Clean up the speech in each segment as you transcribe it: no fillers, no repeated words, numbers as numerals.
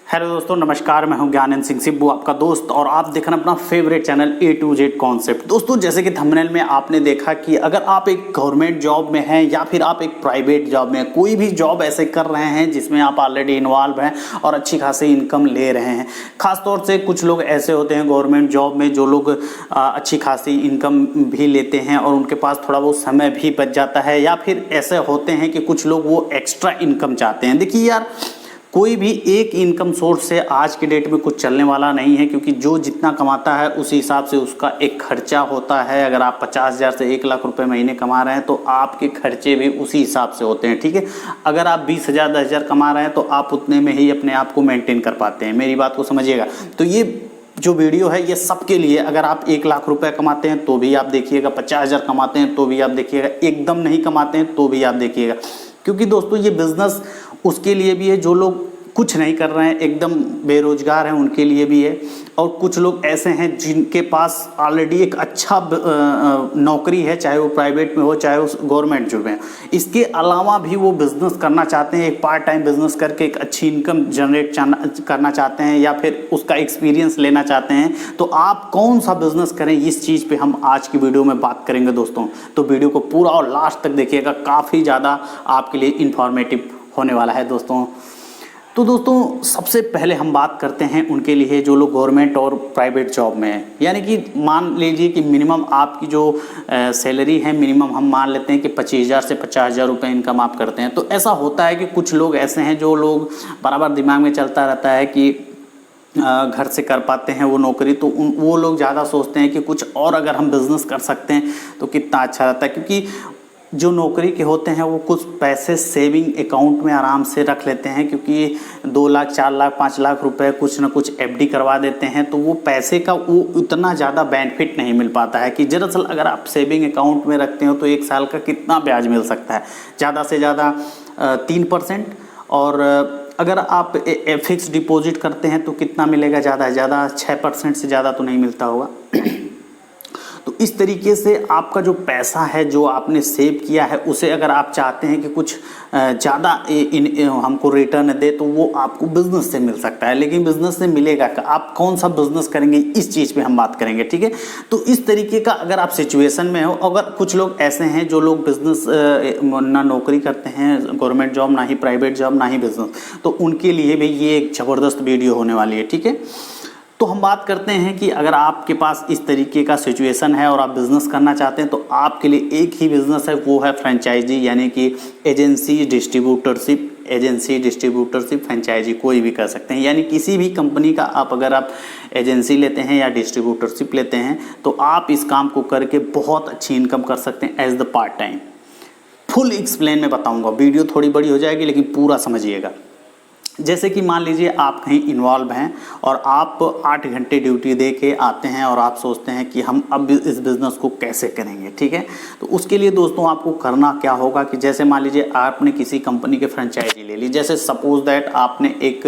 Hello दोस्तों, नमस्कार। मैं हूं ज्ञानंद सिंह सिब्बू, आपका दोस्त, और आप देख रहे हैं अपना favourite channel A to Z concept. दोस्तों, जैसे कि थंबनेल में आपने देखा कि अगर आप एक गवर्नमेंट जॉब में हैं या फिर आप एक प्राइवेट जॉब में, कोई भी जॉब ऐसे कर रहे हैं जिसमें आप ऑलरेडी इन्वॉल्व हैं और अच्छी खासी इनकम ले रहे हैं। खासतौर से कुछ लोग ऐसे होते हैं गवर्नमेंट जॉब में जो लोग अच्छी खासी इनकम भी लेते हैं और उनके पास थोड़ा बहुत समय भी बच जाता है, या फिर ऐसे होते हैं कि कुछ लोग वो एक्स्ट्रा इनकम चाहते हैं। देखिए यार, कोई भी एक इनकम सोर्स से आज के डेट में कुछ चलने वाला नहीं है, क्योंकि जो जितना कमाता है उसी हिसाब से उसका एक खर्चा होता है। अगर आप 50,000 से 1 लाख रुपए महीने कमा रहे हैं तो आपके खर्चे भी उसी हिसाब से होते हैं, ठीक है। अगर आप 20,000 10,000 कमा रहे हैं तो आप उतने में ही अपने आप को मेंटेन कर पाते हैं। मेरी बात को समझिएगा। तो ये जो वीडियो है ये सबके लिए। अगर आप 1 लाख रुपए कमाते हैं तो भी आप देखिएगा, 50,000 कमाते हैं तो भी आप देखिएगा, एकदम नहीं कमाते हैं तो भी आप देखिएगा। क्योंकि दोस्तों ये बिज़नेस उसके लिए भी है जो लोग कुछ नहीं कर रहे हैं, एकदम बेरोजगार हैं, उनके लिए भी है। और कुछ लोग ऐसे हैं जिनके पास ऑलरेडी एक अच्छा नौकरी है, चाहे वो प्राइवेट में हो चाहे वो गवर्नमेंट जॉब में। इसके अलावा भी वो बिज़नेस करना चाहते हैं, एक पार्ट टाइम बिज़नेस करके एक अच्छी इनकम जनरेट करना चाहते हैं, या फिर उसका एक्सपीरियंस लेना चाहते हैं। तो आप कौन सा बिज़नेस करें, इस चीज़ पे हम आज की वीडियो में बात करेंगे दोस्तों। तो वीडियो को पूरा और लास्ट तक देखिएगा, काफ़ी ज़्यादा आपके लिए इंफॉर्मेटिव होने वाला है दोस्तों। तो दोस्तों, सबसे पहले हम बात करते हैं उनके लिए जो लोग गवर्नमेंट और प्राइवेट जॉब में हैं। यानी कि मान लीजिए कि मिनिमम आपकी जो सैलरी है, मिनिमम हम मान लेते हैं कि 25,000 से 50,000 रुपये इनकम आप करते हैं। तो ऐसा होता है कि कुछ लोग ऐसे हैं जो लोग बराबर दिमाग में चलता रहता है कि घर से कर पाते हैं वो नौकरी, तो वो लोग ज़्यादा सोचते हैं कि कुछ और अगर हम बिज़नेस कर सकते हैं तो कितना अच्छा रहता है। क्योंकि जो नौकरी के होते हैं वो कुछ पैसे सेविंग अकाउंट में आराम से रख लेते हैं, क्योंकि 2 लाख 4 लाख 5 लाख रुपए कुछ ना कुछ FD करवा देते हैं। तो वो पैसे का वो उतना ज़्यादा बेनिफिट नहीं मिल पाता है कि दरअसल अगर आप सेविंग अकाउंट में रखते हो तो 1 साल का कितना ब्याज मिल सकता है, ज़्यादा से ज़्यादा 3%। और अगर आप फिक्स डिपॉजिट करते हैं तो कितना मिलेगा, ज़्यादा से ज़्यादा 6% से ज़्यादा तो नहीं मिलता होगा। तो इस तरीके से आपका जो पैसा है जो आपने सेव किया है, उसे अगर आप चाहते हैं कि कुछ ज़्यादा हमको रिटर्न दे, तो वो आपको बिज़नेस से मिल सकता है। लेकिन बिज़नेस से मिलेगा, आप कौन सा बिज़नेस करेंगे, इस चीज़ पे हम बात करेंगे, ठीक है। तो इस तरीके का अगर आप सिचुएशन में हो, अगर कुछ लोग ऐसे हैं जो लोग बिज़नेस ना नौकरी करते हैं गवर्नमेंट जॉब, ना ही प्राइवेट जॉब, ना ही बिज़नेस, तो उनके लिए भी ये एक ज़बरदस्त वीडियो होने वाली है, ठीक है। तो हम बात करते हैं कि अगर आपके पास इस तरीके का सिचुएशन है और आप बिज़नेस करना चाहते हैं तो आपके लिए एक ही बिज़नेस है, वो है फ्रेंचाइजी, यानी कि एजेंसी डिस्ट्रीब्यूटरशिप फ्रेंचाइजी कोई भी कर सकते हैं। यानी किसी भी कंपनी का अगर आप एजेंसी लेते हैं या डिस्ट्रीब्यूटरशिप लेते हैं तो आप इस काम को करके बहुत अच्छी इनकम कर सकते हैं as the part time. Full explain में बताऊँगा, वीडियो थोड़ी बड़ी हो जाएगी लेकिन पूरा समझिएगा। जैसे कि मान लीजिए आप कहीं इन्वॉल्व हैं और आप 8 घंटे ड्यूटी दे के आते हैं और आप सोचते हैं कि हम अब इस बिज़नेस को कैसे करेंगे, ठीक है। तो उसके लिए दोस्तों आपको करना क्या होगा कि जैसे मान लीजिए आपने किसी कंपनी के फ्रेंचाइजी ले ली। जैसे सपोज दैट आपने एक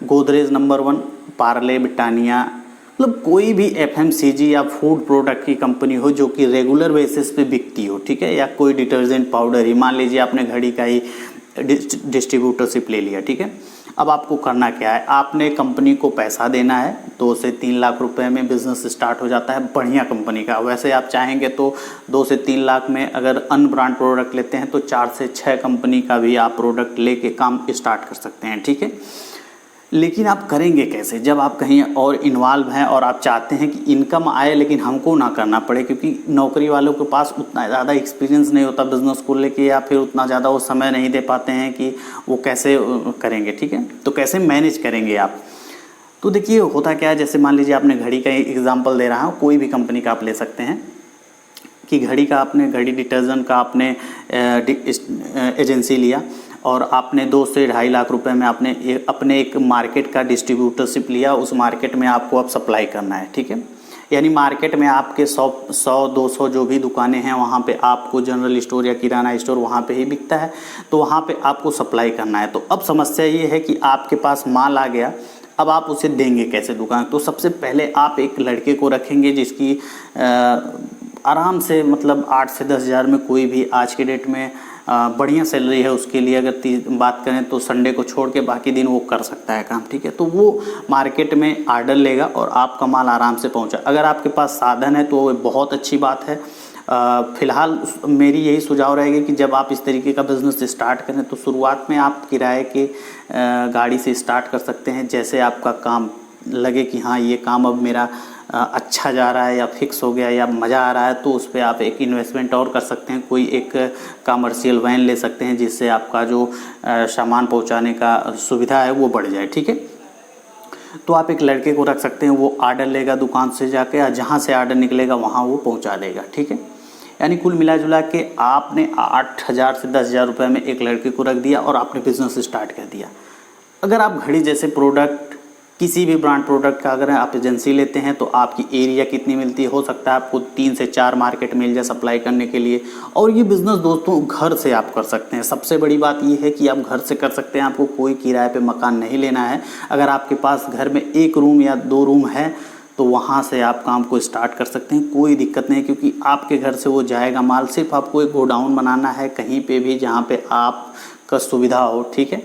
गोदरेज नंबर 1, पार्ले, ब्रिटानिया, मतलब कोई भी FMCG या फूड प्रोडक्ट की कंपनी हो जो कि रेगुलर बेसिस पे बिकती हो, ठीक है। या कोई डिटर्जेंट पाउडर ही, मान लीजिए आपने घड़ी का ही डिस्ट्रीब्यूटरशिप ले लिया, ठीक है। अब आपको करना क्या है, आपने कंपनी को पैसा देना है। 2 से 3 लाख रुपए में बिज़नेस स्टार्ट हो जाता है बढ़िया कंपनी का। वैसे आप चाहेंगे तो 2 से 3 लाख में अगर अनब्रांड प्रोडक्ट लेते हैं तो 4 से 6 कंपनी का भी आप प्रोडक्ट लेके काम स्टार्ट कर सकते हैं, ठीक है। लेकिन आप करेंगे कैसे जब आप कहीं और इन्वॉल्व हैं और आप चाहते हैं कि इनकम आए लेकिन हमको ना करना पड़े, क्योंकि नौकरी वालों के पास उतना ज़्यादा एक्सपीरियंस नहीं होता बिज़नेस को लेके, या फिर उतना ज़्यादा वो समय नहीं दे पाते हैं कि वो कैसे करेंगे, ठीक है। तो कैसे मैनेज करेंगे आप। तो देखिए होता क्या है, जैसे मान लीजिए आपने घड़ी का एग्जाम्पल दे रहा हूँ, कोई भी कंपनी का आप ले सकते हैं कि घड़ी डिटर्जेंट का आपने एजेंसी लिया और आपने 2 से 2.5 लाख रुपए में आपने अपने एक मार्केट का डिस्ट्रीब्यूटरशिप लिया। उस मार्केट में आपको अब सप्लाई करना है, ठीक है। यानी मार्केट में आपके 100-200 जो भी दुकानें हैं वहाँ पे आपको जनरल स्टोर या किराना स्टोर वहाँ पे ही बिकता है, तो वहाँ पे आपको सप्लाई करना है। तो अब समस्या ये है कि आपके पास माल आ गया, अब आप उसे देंगे कैसे दुकान। तो सबसे पहले आप एक लड़के को रखेंगे जिसकी आराम से मतलब 8 से 10 हज़ार में कोई भी आज के डेट में बढ़िया सैलरी है उसके लिए, अगर बात करें तो संडे को छोड़ के बाकी दिन वो कर सकता है काम, ठीक है। तो वो मार्केट में आर्डर लेगा और आपका माल आराम से पहुंचा। अगर आपके पास साधन है तो वो बहुत अच्छी बात है। फ़िलहाल मेरी यही सुझाव रहेगी कि जब आप इस तरीके का बिज़नेस स्टार्ट करें तो शुरुआत में आप किराए के गाड़ी से स्टार्ट कर सकते हैं। जैसे आपका काम लगे कि हाँ ये काम अब मेरा अच्छा जा रहा है या फिक्स हो गया या मज़ा आ रहा है, तो उस पर आप एक इन्वेस्टमेंट और कर सकते हैं। कोई एक कमर्शियल वैन ले सकते हैं जिससे आपका जो सामान पहुंचाने का सुविधा है वो बढ़ जाए, ठीक है। तो आप एक लड़के को रख सकते हैं, वो आर्डर लेगा दुकान से जाके, या जहाँ से आर्डर निकलेगा वहाँ वो पहुँचा देगा, ठीक है। यानी कुल मिला जुला के आपने 8,000 से 10,000 रुपये में एक लड़के को रख दिया और आपने बिज़नेस स्टार्ट कर दिया। अगर आप घड़ी जैसे प्रोडक्ट, किसी भी ब्रांड प्रोडक्ट का अगर आप एजेंसी लेते हैं तो आपकी एरिया कितनी मिलती है, हो सकता है आपको 3 से 4 मार्केट मिल जाए सप्लाई करने के लिए। और ये बिज़नेस दोस्तों घर से आप कर सकते हैं। सबसे बड़ी बात ये है कि आप घर से कर सकते हैं, आपको कोई किराए पे मकान नहीं लेना है। अगर आपके पास घर में 1 रूम या 2 रूम है तो वहाँ से आप काम को स्टार्ट कर सकते हैं, कोई दिक्कत नहीं, क्योंकि आपके घर से वो जाएगा माल। सिर्फ आपको एक गोडाउन बनाना है कहीं पे भी जहाँ पे आपका सुविधा हो, ठीक है।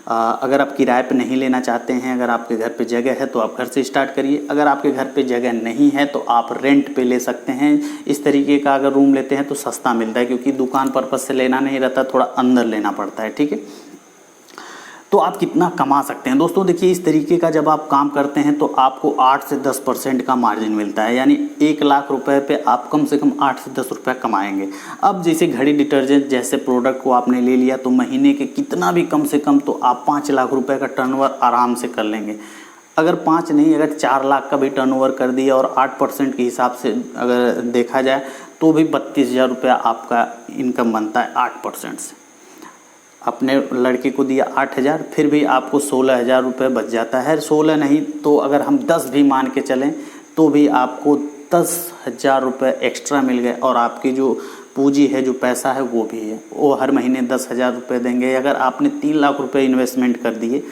अगर आप किराए पे नहीं लेना चाहते हैं, अगर आपके घर पे जगह है तो आप घर से स्टार्ट करिए। अगर आपके घर पे जगह नहीं है तो आप रेंट पे ले सकते हैं। इस तरीके का अगर रूम लेते हैं तो सस्ता मिलता है, क्योंकि दुकान पर्पज़ से लेना नहीं रहता, थोड़ा अंदर लेना पड़ता है, ठीक है। तो आप कितना कमा सकते हैं दोस्तों, देखिए इस तरीके का जब आप काम करते हैं तो आपको 8 से 10% का मार्जिन मिलता है। यानी 1 लाख रुपए पे आप कम से कम 8 से 10 रुपये कमाएंगे। अब जैसे घड़ी डिटर्जेंट जैसे प्रोडक्ट को आपने ले लिया तो महीने के कितना भी कम से कम तो आप 5 लाख रुपए का टर्नओवर आराम से कर लेंगे। अगर 5 नहीं, अगर 4 लाख का भी टर्नओवर कर दिया और 8% के हिसाब से अगर देखा जाए तो भी 32,000 रुपया आपका इनकम बनता है 8% से। अपने लड़के को दिया 8,000, फिर भी आपको 16,000 रुपये बच जाता है। 16 नहीं तो अगर हम 10 भी मान के चलें तो भी आपको 10,000 रुपये एक्स्ट्रा मिल गए, और आपकी जो पूंजी है, जो पैसा है वो भी है, वो हर महीने 10,000 रुपये देंगे। अगर आपने 3 लाख रुपये इन्वेस्टमेंट कर दिए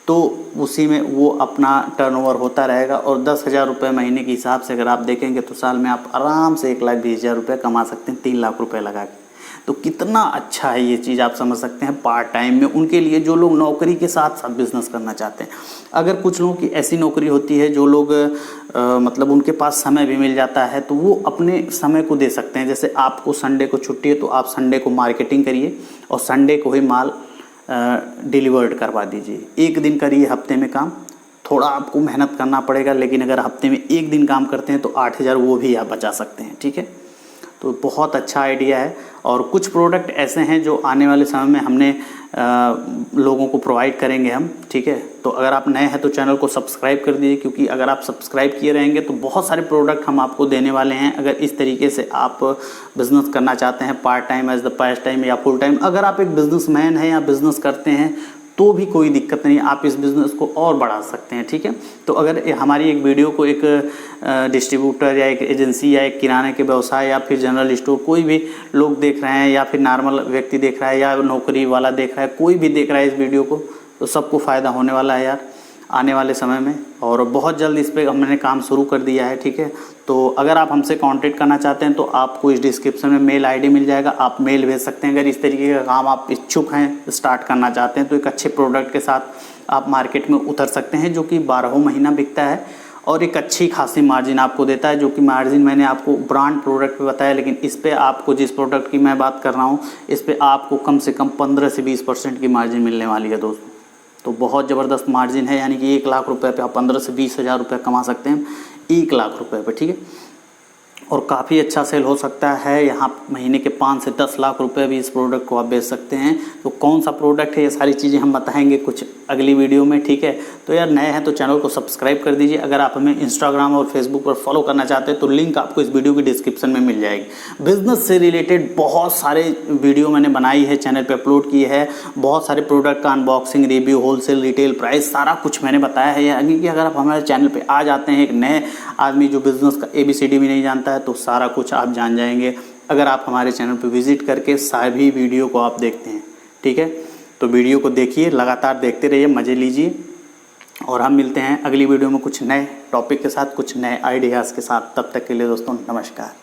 तो उसी में वो अपना टर्नओवर होता रहेगा, और 10,000 रुपये महीने के हिसाब से अगर आप देखेंगे तो साल में आप आराम से 1,20,000 रुपये कमा सकते हैं 3 लाख रुपये लगा के। तो कितना अच्छा है ये चीज़, आप समझ सकते हैं पार्ट टाइम में उनके लिए जो लोग नौकरी के साथ साथ बिज़नेस करना चाहते हैं। अगर कुछ लोगों की ऐसी नौकरी होती है जो लोग मतलब उनके पास समय भी मिल जाता है तो वो अपने समय को दे सकते हैं। जैसे आपको संडे को छुट्टी है तो आप संडे को मार्केटिंग करिए और संडे को ही माल डिलीवर्ड करवा दीजिए। 1 दिन करिए हफ्ते में काम, थोड़ा आपको मेहनत करना पड़ेगा, लेकिन अगर हफ्ते में 1 दिन काम करते हैं तो 8,000 वो भी आप बचा सकते हैं, ठीक है। तो बहुत अच्छा आइडिया है। और कुछ प्रोडक्ट ऐसे हैं जो आने वाले समय में हमने लोगों को प्रोवाइड करेंगे हम, ठीक है। तो अगर आप नए हैं तो चैनल को सब्सक्राइब कर दीजिए, क्योंकि अगर आप सब्सक्राइब किए रहेंगे तो बहुत सारे प्रोडक्ट हम आपको देने वाले हैं। अगर इस तरीके से आप बिज़नेस करना चाहते हैं part time, as the pastime या फुल टाइम, अगर आप एक बिजनेसमैन हैं या बिज़नेस करते हैं तो भी कोई दिक्कत नहीं, आप इस बिज़नेस को और बढ़ा सकते हैं, ठीक है। तो अगर हमारी एक वीडियो को एक डिस्ट्रीब्यूटर या एक एजेंसी या एक किराने के व्यवसाय या फिर जनरल स्टोर कोई भी लोग देख रहे हैं, या फिर नॉर्मल व्यक्ति देख रहा है, या नौकरी वाला देख रहा है, कोई भी देख रहा है इस वीडियो को, तो सबको फ़ायदा होने वाला है यार आने वाले समय में। और बहुत जल्द इस पर हमने काम शुरू कर दिया है, ठीक है। तो अगर आप हमसे कांटेक्ट करना चाहते हैं तो आपको इस डिस्क्रिप्शन में मेल आईडी मिल जाएगा, आप मेल भेज सकते हैं। अगर इस तरीके का काम आप इच्छुक हैं, स्टार्ट करना चाहते हैं, तो एक अच्छे प्रोडक्ट के साथ आप मार्केट में उतर सकते हैं, जो कि 12 महीना बिकता है और एक अच्छी खासी मार्जिन आपको देता है। जो कि मार्जिन मैंने आपको ब्रांड प्रोडक्ट पे बताया, लेकिन इस पे आपको जिस प्रोडक्ट की मैं बात कर रहा हूँ इस पे आपको कम से कम 15 से 20% की मार्जिन मिलने वाली है दोस्तों। तो बहुत ज़बरदस्त मार्जिन है, यानी कि 1 लाख रुपये पे आप 15 से 20,000 रुपये कमा सकते हैं 1 लाख रुपये पे, ठीक है। और काफ़ी अच्छा सेल हो सकता है। यहाँ महीने के 5 से 10 लाख रुपए भी इस प्रोडक्ट को आप बेच सकते हैं। तो कौन सा प्रोडक्ट है ये सारी चीज़ें हम बताएंगे कुछ अगली वीडियो में, ठीक है। तो यार नए हैं तो चैनल को सब्सक्राइब कर दीजिए। अगर आप हमें इंस्टाग्राम और फेसबुक पर फॉलो करना चाहते हैं तो लिंक आपको इस वीडियो की डिस्क्रिप्शन में मिल जाएगी। बिजनेस से रिलेटेड बहुत सारे वीडियो मैंने बनाई है, चैनल पर अपलोड की है। बहुत सारे प्रोडक्ट का unboxing, review, wholesale, retail price सारा कुछ मैंने बताया है। यानी कि अगर आप हमारे चैनल पर आ जाते हैं, एक नए आदमी जो बिज़नेस का ABCD भी नहीं जानता है, तो सारा कुछ आप जान जाएंगे अगर आप हमारे चैनल पर विजिट करके सभी वीडियो को आप देखते हैं, ठीक है। तो वीडियो को देखिए, लगातार देखते रहिए, मज़े लीजिए, और हम मिलते हैं अगली वीडियो में कुछ नए टॉपिक के साथ, कुछ नए आइडियाज़ के साथ। तब तक के लिए दोस्तों नमस्कार।